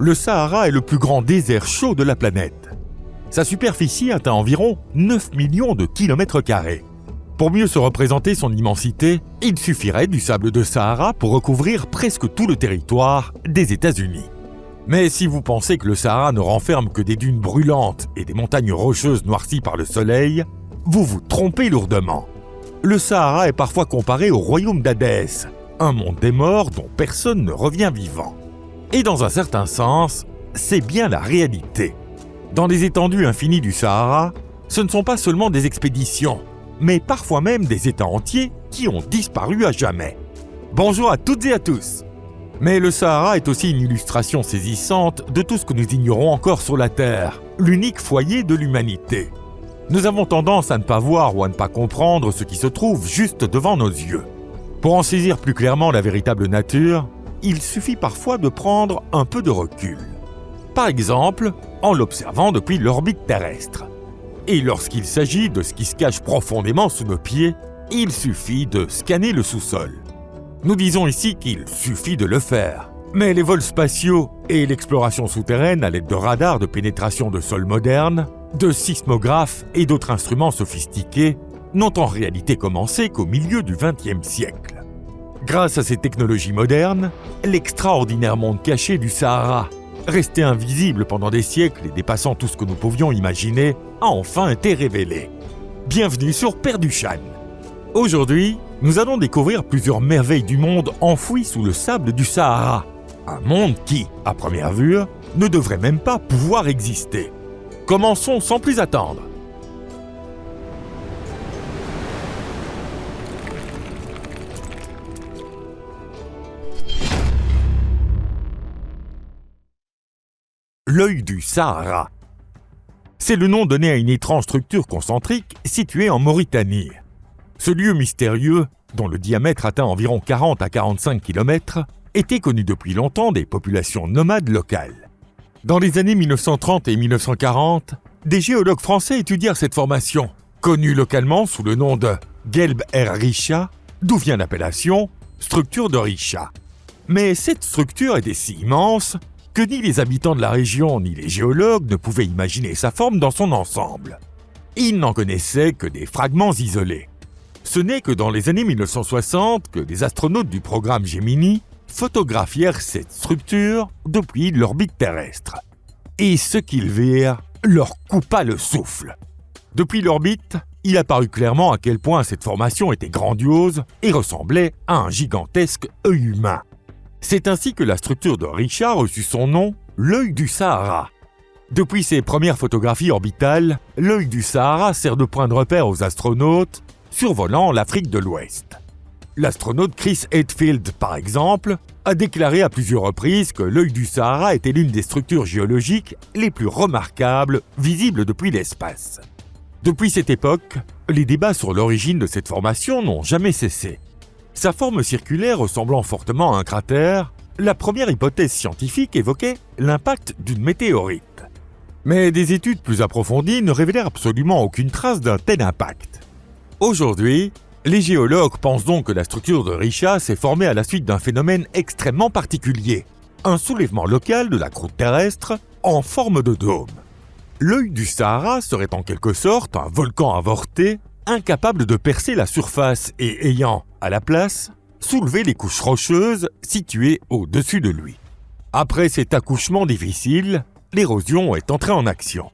Le Sahara est le plus grand désert chaud de la planète. Sa superficie atteint environ 9 millions de kilomètres carrés. Pour mieux se représenter son immensité, il suffirait du sable de Sahara pour recouvrir presque tout le territoire des États-Unis. Mais si vous pensez que le Sahara ne renferme que des dunes brûlantes et des montagnes rocheuses noircies par le soleil, vous vous trompez lourdement. Le Sahara est parfois comparé au royaume d'Hadès, un monde des morts dont personne ne revient vivant. Et dans un certain sens, c'est bien la réalité. Dans les étendues infinies du Sahara, ce ne sont pas seulement des expéditions, mais parfois même des États entiers qui ont disparu à jamais. Bonjour à toutes et à tous. Mais le Sahara est aussi une illustration saisissante de tout ce que nous ignorons encore sur la Terre, l'unique foyer de l'humanité. Nous avons tendance à ne pas voir ou à ne pas comprendre ce qui se trouve juste devant nos yeux. Pour en saisir plus clairement la véritable nature, il suffit parfois de prendre un peu de recul. Par exemple, en l'observant depuis l'orbite terrestre. Et lorsqu'il s'agit de ce qui se cache profondément sous nos pieds, il suffit de scanner le sous-sol. Nous disons ici qu'il suffit de le faire. Mais les vols spatiaux et l'exploration souterraine à l'aide de radars de pénétration de sol modernes, de sismographes et d'autres instruments sophistiqués n'ont en réalité commencé qu'au milieu du XXe siècle. Grâce à ces technologies modernes, l'extraordinaire monde caché du Sahara, resté invisible pendant des siècles et dépassant tout ce que nous pouvions imaginer, a enfin été révélé. Bienvenue sur Perduchan. Aujourd'hui, nous allons découvrir plusieurs merveilles du monde enfouies sous le sable du Sahara. Un monde qui, à première vue, ne devrait même pas pouvoir exister. Commençons sans plus attendre. L'œil du Sahara. C'est le nom donné à une étrange structure concentrique située en Mauritanie. Ce lieu mystérieux, dont le diamètre atteint environ 40 à 45 km, était connu depuis longtemps des populations nomades locales. Dans les années 1930 et 1940, des géologues français étudièrent cette formation, connue localement sous le nom de Guelb Er Risha, d'où vient l'appellation structure de Risha. Mais cette structure était si immense que ni les habitants de la région ni les géologues ne pouvaient imaginer sa forme dans son ensemble. Ils n'en connaissaient que des fragments isolés. Ce n'est que dans les années 1960 que les astronautes du programme Gemini photographièrent cette structure depuis l'orbite terrestre. Et ce qu'ils virent leur coupa le souffle. Depuis l'orbite, il apparut clairement à quel point cette formation était grandiose et ressemblait à un gigantesque œil humain. C'est ainsi que la structure de Risha reçut son nom, l'œil du Sahara. Depuis ses premières photographies orbitales, l'œil du Sahara sert de point de repère aux astronautes survolant l'Afrique de l'Ouest. L'astronaute Chris Hadfield, par exemple, a déclaré à plusieurs reprises que l'œil du Sahara était l'une des structures géologiques les plus remarquables visibles depuis l'espace. Depuis cette époque, les débats sur l'origine de cette formation n'ont jamais cessé. Sa forme circulaire ressemblant fortement à un cratère, la première hypothèse scientifique évoquait l'impact d'une météorite. Mais des études plus approfondies ne révélèrent absolument aucune trace d'un tel impact. Aujourd'hui, les géologues pensent donc que la structure de Risha s'est formée à la suite d'un phénomène extrêmement particulier, un soulèvement local de la croûte terrestre en forme de dôme. L'œil du Sahara serait en quelque sorte un volcan avorté, incapable de percer la surface et ayant, à la place, soulevé les couches rocheuses situées au-dessus de lui. Après cet accouchement difficile, l'érosion est entrée en action.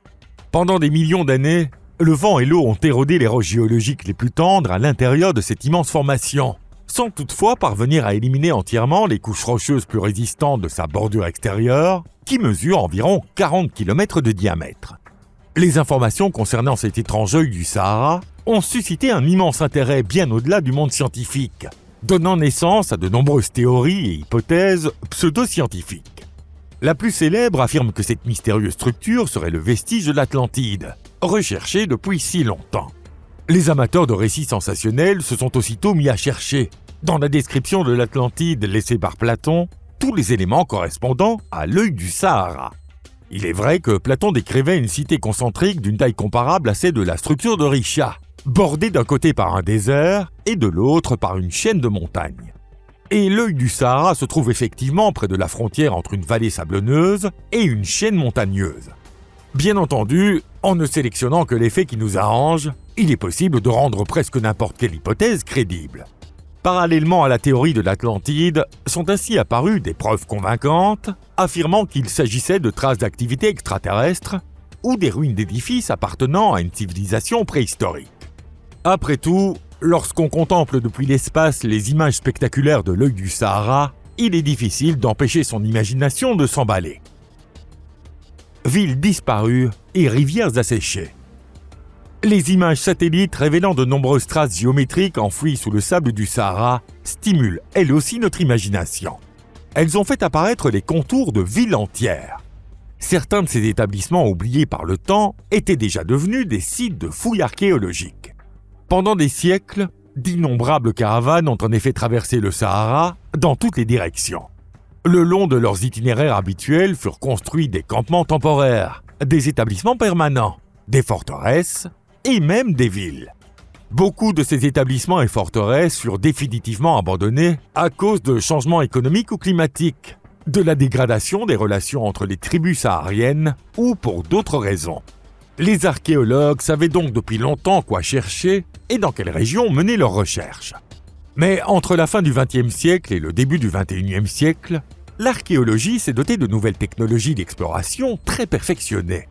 Pendant des millions d'années, le vent et l'eau ont érodé les roches géologiques les plus tendres à l'intérieur de cette immense formation, sans toutefois parvenir à éliminer entièrement les couches rocheuses plus résistantes de sa bordure extérieure, qui mesure environ 40 km de diamètre. Les informations concernant cet étrange œil du Sahara ont suscité un immense intérêt bien au-delà du monde scientifique, donnant naissance à de nombreuses théories et hypothèses pseudo-scientifiques. La plus célèbre affirme que cette mystérieuse structure serait le vestige de l'Atlantide, recherchée depuis si longtemps. Les amateurs de récits sensationnels se sont aussitôt mis à chercher, dans la description de l'Atlantide laissée par Platon, tous les éléments correspondant à l'œil du Sahara. Il est vrai que Platon décrivait une cité concentrique d'une taille comparable à celle de la structure de Risha, bordée d'un côté par un désert et de l'autre par une chaîne de montagnes. Et l'œil du Sahara se trouve effectivement près de la frontière entre une vallée sablonneuse et une chaîne montagneuse. Bien entendu, en ne sélectionnant que les faits qui nous arrangent, il est possible de rendre presque n'importe quelle hypothèse crédible. Parallèlement à la théorie de l'Atlantide, sont ainsi apparues des preuves convaincantes affirmant qu'il s'agissait de traces d'activité extraterrestre ou des ruines d'édifices appartenant à une civilisation préhistorique. Après tout, lorsqu'on contemple depuis l'espace les images spectaculaires de l'œil du Sahara, il est difficile d'empêcher son imagination de s'emballer. Villes disparues et rivières asséchées. Les images satellites révélant de nombreuses traces géométriques enfouies sous le sable du Sahara stimulent elles aussi notre imagination. Elles ont fait apparaître les contours de villes entières. Certains de ces établissements oubliés par le temps étaient déjà devenus des sites de fouilles archéologiques. Pendant des siècles, d'innombrables caravanes ont en effet traversé le Sahara dans toutes les directions. Le long de leurs itinéraires habituels furent construits des campements temporaires, des établissements permanents, des forteresses et même des villes. Beaucoup de ces établissements et forteresses furent définitivement abandonnés à cause de changements économiques ou climatiques, de la dégradation des relations entre les tribus sahariennes ou pour d'autres raisons. Les archéologues savaient donc depuis longtemps quoi chercher et dans quelle région mener leurs recherches. Mais entre la fin du XXe siècle et le début du XXIe siècle, l'archéologie s'est dotée de nouvelles technologies d'exploration très perfectionnées.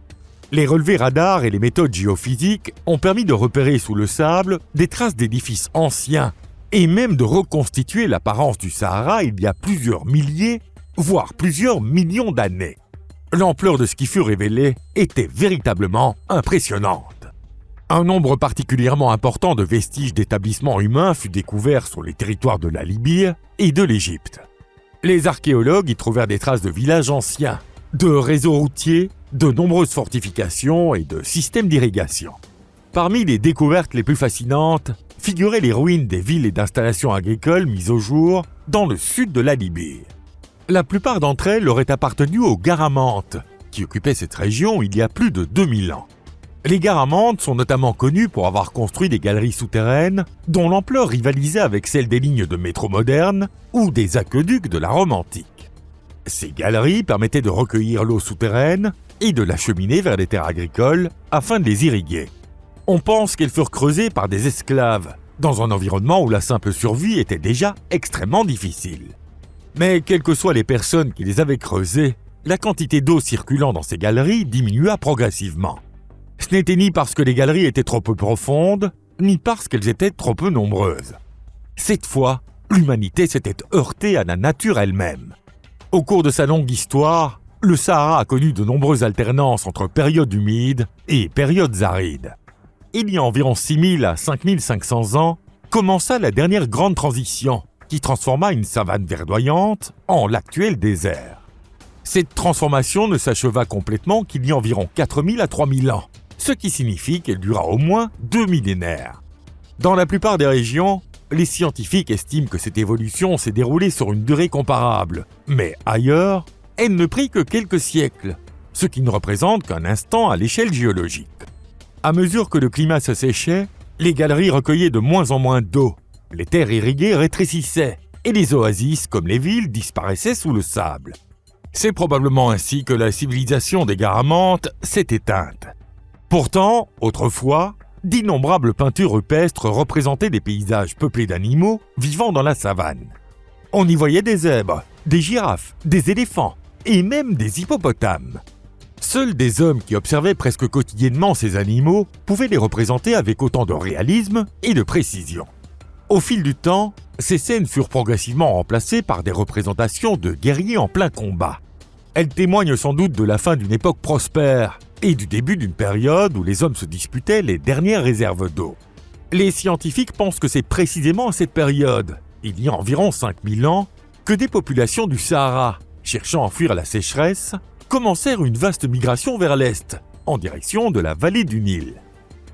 Les relevés radars et les méthodes géophysiques ont permis de repérer sous le sable des traces d'édifices anciens et même de reconstituer l'apparence du Sahara il y a plusieurs milliers, voire plusieurs millions d'années. L'ampleur de ce qui fut révélé était véritablement impressionnante. Un nombre particulièrement important de vestiges d'établissements humains fut découvert sur les territoires de la Libye et de l'Égypte. Les archéologues y trouvèrent des traces de villages anciens, de réseaux routiers, de nombreuses fortifications et de systèmes d'irrigation. Parmi les découvertes les plus fascinantes figuraient les ruines des villes et d'installations agricoles mises au jour dans le sud de la Libye. La plupart d'entre elles auraient appartenu aux Garamantes, qui occupaient cette région il y a plus de 2000 ans. Les Garamantes sont notamment connus pour avoir construit des galeries souterraines dont l'ampleur rivalisait avec celle des lignes de métro modernes ou des aqueducs de la Rome antique. Ces galeries permettaient de recueillir l'eau souterraine et de l'acheminer vers les terres agricoles afin de les irriguer. On pense qu'elles furent creusées par des esclaves, dans un environnement où la simple survie était déjà extrêmement difficile. Mais quelles que soient les personnes qui les avaient creusées, la quantité d'eau circulant dans ces galeries diminua progressivement. Ce n'était ni parce que les galeries étaient trop peu profondes, ni parce qu'elles étaient trop peu nombreuses. Cette fois, l'humanité s'était heurtée à la nature elle-même. Au cours de sa longue histoire, le Sahara a connu de nombreuses alternances entre périodes humides et périodes arides. Il y a environ 6000 à 5500 ans, commença la dernière grande transition, qui transforma une savane verdoyante en l'actuel désert. Cette transformation ne s'acheva complètement qu'il y a environ 4000 à 3000 ans, ce qui signifie qu'elle dura au moins 2 millénaires. Dans la plupart des régions, les scientifiques estiment que cette évolution s'est déroulée sur une durée comparable, mais ailleurs, elle ne prit que quelques siècles, ce qui ne représente qu'un instant à l'échelle géologique. À mesure que le climat s'asséchait, les galeries recueillaient de moins en moins d'eau, les terres irriguées rétrécissaient, et les oasis, comme les villes, disparaissaient sous le sable. C'est probablement ainsi que la civilisation des Garamantes s'est éteinte. Pourtant, autrefois, d'innombrables peintures rupestres représentaient des paysages peuplés d'animaux vivant dans la savane. On y voyait des zèbres, des girafes, des éléphants et même des hippopotames. Seuls des hommes qui observaient presque quotidiennement ces animaux pouvaient les représenter avec autant de réalisme et de précision. Au fil du temps, ces scènes furent progressivement remplacées par des représentations de guerriers en plein combat. Elles témoignent sans doute de la fin d'une époque prospère et du début d'une période où les hommes se disputaient les dernières réserves d'eau. Les scientifiques pensent que c'est précisément à cette période, il y a environ 5000 ans, que des populations du Sahara, cherchant à fuir la sécheresse, commencèrent une vaste migration vers l'est, en direction de la vallée du Nil.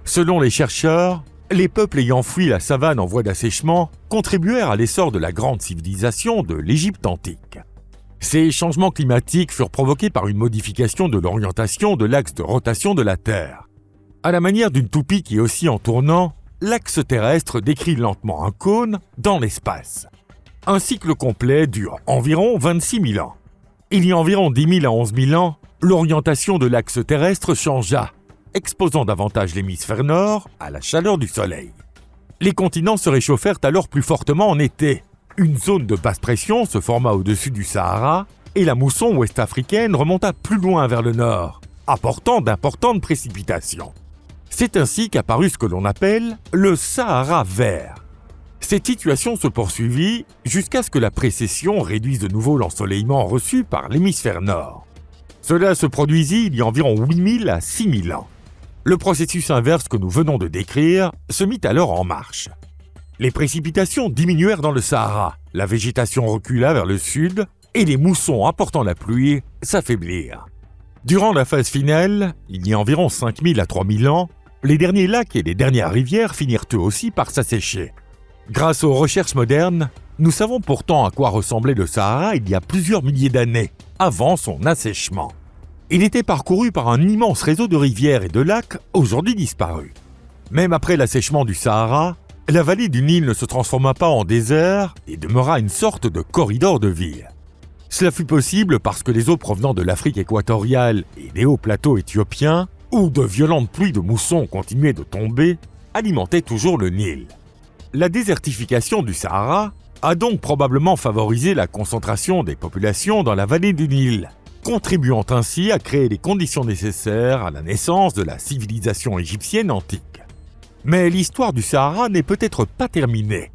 Selon les chercheurs, les peuples ayant fui la savane en voie d'assèchement contribuèrent à l'essor de la grande civilisation de l'Égypte antique. Ces changements climatiques furent provoqués par une modification de l'orientation de l'axe de rotation de la Terre. À la manière d'une toupie qui oscille en tournant, l'axe terrestre décrit lentement un cône dans l'espace. Un cycle complet dure environ 26 000 ans. Il y a environ 10 000 à 11 000 ans, l'orientation de l'axe terrestre changea, exposant davantage l'hémisphère nord à la chaleur du soleil. Les continents se réchauffèrent alors plus fortement en été. Une zone de basse pression se forma au-dessus du Sahara et la mousson ouest-africaine remonta plus loin vers le nord, apportant d'importantes précipitations. C'est ainsi qu'apparut ce que l'on appelle le Sahara vert. Cette situation se poursuivit jusqu'à ce que la précession réduise de nouveau l'ensoleillement reçu par l'hémisphère nord. Cela se produisit il y a environ 8000 à 6000 ans. Le processus inverse que nous venons de décrire se mit alors en marche. Les précipitations diminuèrent dans le Sahara, la végétation recula vers le sud et les moussons apportant la pluie s'affaiblirent. Durant la phase finale, il y a environ 5000 à 3000 ans, les derniers lacs et les dernières rivières finirent eux aussi par s'assécher. Grâce aux recherches modernes, nous savons pourtant à quoi ressemblait le Sahara il y a plusieurs milliers d'années, avant son assèchement. Il était parcouru par un immense réseau de rivières et de lacs aujourd'hui disparus. Même après l'assèchement du Sahara, la vallée du Nil ne se transforma pas en désert et demeura une sorte de corridor de vie. Cela fut possible parce que les eaux provenant de l'Afrique équatoriale et des hauts plateaux éthiopiens, où de violentes pluies de mousson continuaient de tomber, alimentaient toujours le Nil. La désertification du Sahara a donc probablement favorisé la concentration des populations dans la vallée du Nil, contribuant ainsi à créer les conditions nécessaires à la naissance de la civilisation égyptienne antique. Mais l'histoire du Sahara n'est peut-être pas terminée.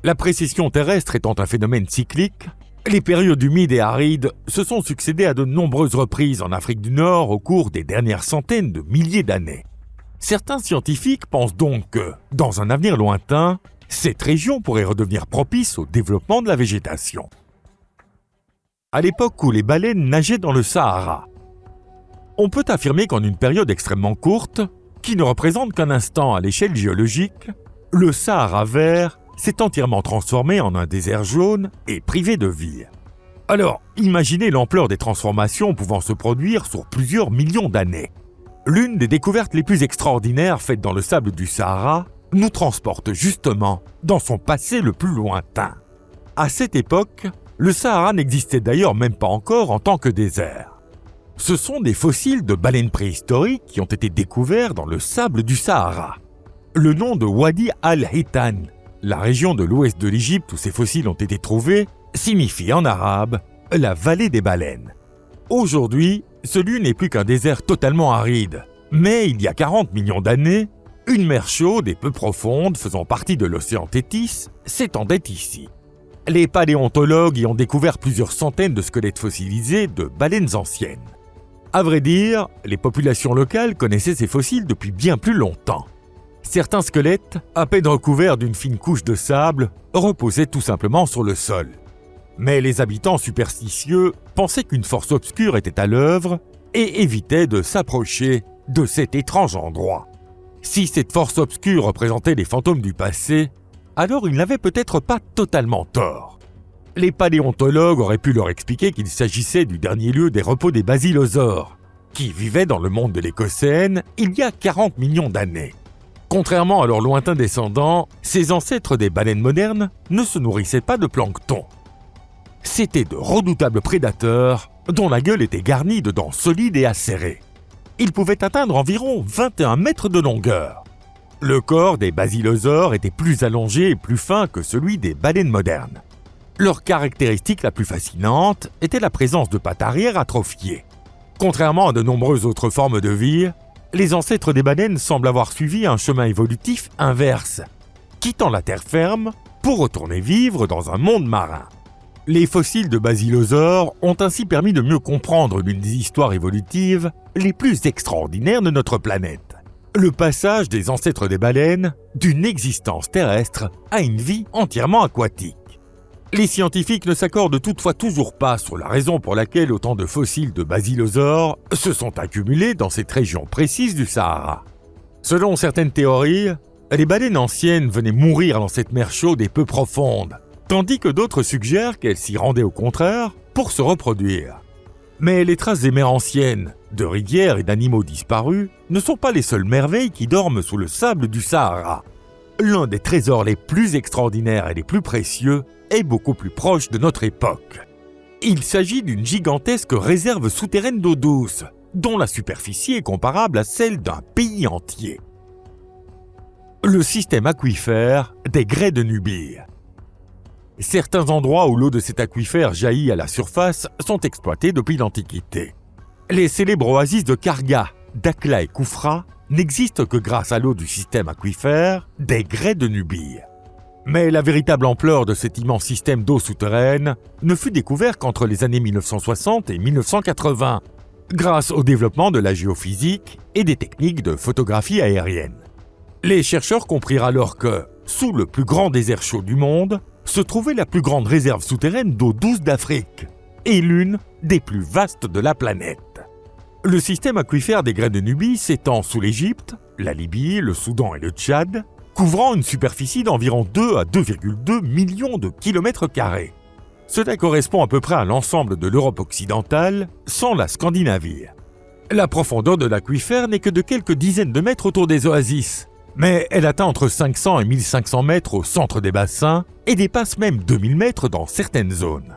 La précession terrestre étant un phénomène cyclique, les périodes humides et arides se sont succédées à de nombreuses reprises en Afrique du Nord au cours des dernières centaines de milliers d'années. Certains scientifiques pensent donc que, dans un avenir lointain, cette région pourrait redevenir propice au développement de la végétation. À l'époque où les baleines nageaient dans le Sahara, on peut affirmer qu'en une période extrêmement courte, qui ne représente qu'un instant à l'échelle géologique, le Sahara vert s'est entièrement transformé en un désert jaune et privé de vie. Alors, imaginez l'ampleur des transformations pouvant se produire sur plusieurs millions d'années. L'une des découvertes les plus extraordinaires faites dans le sable du Sahara nous transporte justement dans son passé le plus lointain. À cette époque, le Sahara n'existait d'ailleurs même pas encore en tant que désert. Ce sont des fossiles de baleines préhistoriques qui ont été découverts dans le sable du Sahara. Le nom de Wadi al-Hitan, la région de l'ouest de l'Égypte où ces fossiles ont été trouvés, signifie en arabe « la vallée des baleines ». Aujourd'hui, ce lieu n'est plus qu'un désert totalement aride, mais il y a 40 millions d'années, une mer chaude et peu profonde faisant partie de l'océan Téthys s'étendait ici. Les paléontologues y ont découvert plusieurs centaines de squelettes fossilisés de baleines anciennes. À vrai dire, les populations locales connaissaient ces fossiles depuis bien plus longtemps. Certains squelettes, à peine recouverts d'une fine couche de sable, reposaient tout simplement sur le sol. Mais les habitants superstitieux pensaient qu'une force obscure était à l'œuvre et évitaient de s'approcher de cet étrange endroit. Si cette force obscure représentait les fantômes du passé, alors ils n'avaient peut-être pas totalement tort. Les paléontologues auraient pu leur expliquer qu'il s'agissait du dernier lieu des repos des basillosaures, qui vivaient dans le monde de l'Écocène il y a 40 millions d'années. Contrairement à leurs lointains descendants, ces ancêtres des baleines modernes ne se nourrissaient pas de plancton. C'étaient de redoutables prédateurs dont la gueule était garnie de dents solides et acérées. Ils pouvaient atteindre environ 21 mètres de longueur. Le corps des basillosaures était plus allongé et plus fin que celui des baleines modernes. Leur caractéristique la plus fascinante était la présence de pattes arrière atrophiées. Contrairement à de nombreuses autres formes de vie, les ancêtres des baleines semblent avoir suivi un chemin évolutif inverse, quittant la terre ferme pour retourner vivre dans un monde marin. Les fossiles de basillosaures ont ainsi permis de mieux comprendre l'une des histoires évolutives les plus extraordinaires de notre planète. Le passage des ancêtres des baleines d'une existence terrestre à une vie entièrement aquatique. Les scientifiques ne s'accordent toutefois toujours pas sur la raison pour laquelle autant de fossiles de basillosaures se sont accumulés dans cette région précise du Sahara. Selon certaines théories, les baleines anciennes venaient mourir dans cette mer chaude et peu profonde, tandis que d'autres suggèrent qu'elles s'y rendaient au contraire pour se reproduire. Mais les traces des mers anciennes, de rivières et d'animaux disparus ne sont pas les seules merveilles qui dorment sous le sable du Sahara. l'un des trésors les plus extraordinaires et les plus précieux est beaucoup plus proche de notre époque. Il s'agit d'une gigantesque réserve souterraine d'eau douce, dont la superficie est comparable à celle d'un pays entier. Le système aquifère des grès de Nubie. Certains endroits où l'eau de cet aquifère jaillit à la surface sont exploités depuis l'Antiquité. Les célèbres oasis de Kharga, Dakhla et Koufra n'existent que grâce à l'eau du système aquifère des grès de Nubie. Mais la véritable ampleur de cet immense système d'eau souterraine ne fut découverte qu'entre les années 1960 et 1980, grâce au développement de la géophysique et des techniques de photographie aérienne. Les chercheurs comprirent alors que, sous le plus grand désert chaud du monde, se trouvait la plus grande réserve souterraine d'eau douce d'Afrique et l'une des plus vastes de la planète. Le système aquifère des grès de Nubie s'étend sous l'Égypte, la Libye, le Soudan et le Tchad, couvrant une superficie d'environ 2 à 2,2 millions de kilomètres carrés. Cela correspond à peu près à l'ensemble de l'Europe occidentale, sans la Scandinavie. La profondeur de l'aquifère n'est que de quelques dizaines de mètres autour des oasis, mais elle atteint entre 500 et 1500 mètres au centre des bassins et dépasse même 2000 mètres dans certaines zones.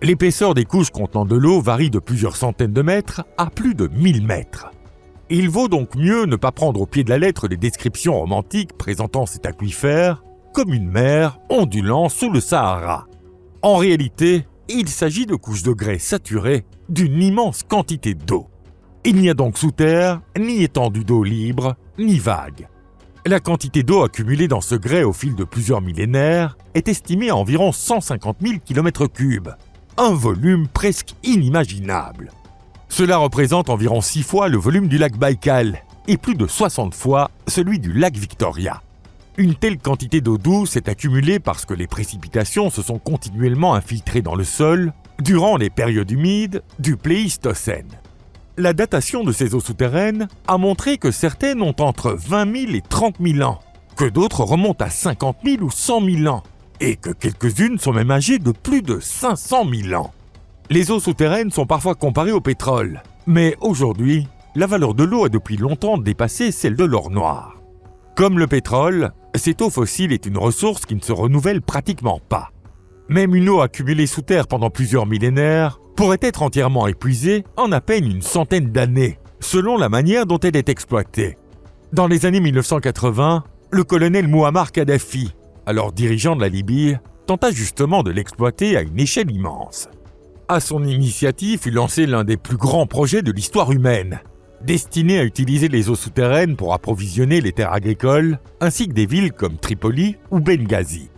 L'épaisseur des couches contenant de l'eau varie de plusieurs centaines de mètres à plus de 1000 mètres. Il vaut donc mieux ne pas prendre au pied de la lettre les descriptions romantiques présentant cet aquifère comme une mer ondulant sous le Sahara. En réalité, il s'agit de couches de grès saturées d'une immense quantité d'eau. Il n'y a donc sous terre ni étendue d'eau libre, ni vague. La quantité d'eau accumulée dans ce grès au fil de plusieurs millénaires est estimée à environ 150 000 km3, un volume presque inimaginable. Cela représente environ 6 fois le volume du lac Baïkal et plus de 60 fois celui du lac Victoria. Une telle quantité d'eau douce est accumulée parce que les précipitations se sont continuellement infiltrées dans le sol durant les périodes humides du Pléistocène. La datation de ces eaux souterraines a montré que certaines ont entre 20 000 et 30 000 ans, que d'autres remontent à 50 000 ou 100 000 ans, et que quelques-unes sont même âgées de plus de 500 000 ans. Les eaux souterraines sont parfois comparées au pétrole, mais aujourd'hui, la valeur de l'eau a depuis longtemps dépassé celle de l'or noir. Comme le pétrole, cette eau fossile est une ressource qui ne se renouvelle pratiquement pas. Même une eau accumulée sous terre pendant plusieurs millénaires pourrait être entièrement épuisée en à peine une centaine d'années, selon la manière dont elle est exploitée. Dans les années 1980, le colonel Mouammar Kadhafi, alors dirigeant de la Libye, tenta justement de l'exploiter à une échelle immense. À son initiative fut lancé l'un des plus grands projets de l'histoire humaine, destiné à utiliser les eaux souterraines pour approvisionner les terres agricoles, ainsi que des villes comme Tripoli ou Benghazi.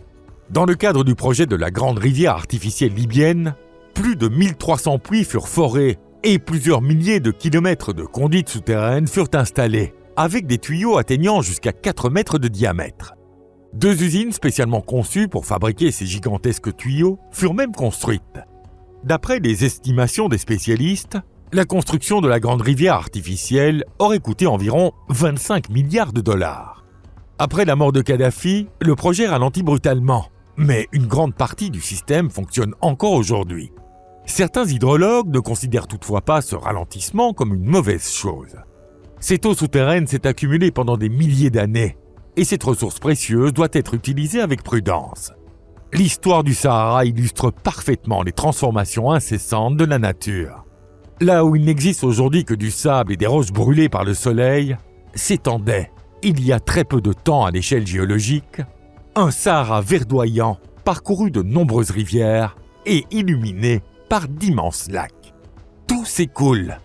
Dans le cadre du projet de la grande rivière artificielle libyenne, plus de 1300 puits furent forés et plusieurs milliers de kilomètres de conduites souterraines furent installés, avec des tuyaux atteignant jusqu'à 4 mètres de diamètre. 2 usines spécialement conçues pour fabriquer ces gigantesques tuyaux furent même construites. D'après les estimations des spécialistes, la construction de la grande rivière artificielle aurait coûté environ 25 milliards de dollars. Après la mort de Kadhafi, le projet ralentit brutalement, mais une grande partie du système fonctionne encore aujourd'hui. Certains hydrologues ne considèrent toutefois pas ce ralentissement comme une mauvaise chose. Cette eau souterraine s'est accumulée pendant des milliers d'années, et cette ressource précieuse doit être utilisée avec prudence. L'histoire du Sahara illustre parfaitement les transformations incessantes de la nature. Là où il n'existe aujourd'hui que du sable et des roches brûlées par le soleil, s'étendait, il y a très peu de temps à l'échelle géologique, un Sahara verdoyant parcouru de nombreuses rivières et illuminé par d'immenses lacs. Tout s'écoule.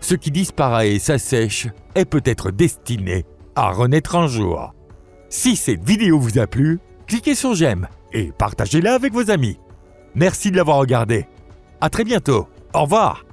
Ce qui disparaît et s'assèche est peut-être destiné à renaître un jour. Si cette vidéo vous a plu, cliquez sur j'aime et partagez-la avec vos amis. Merci de l'avoir regardé. À très bientôt. Au revoir.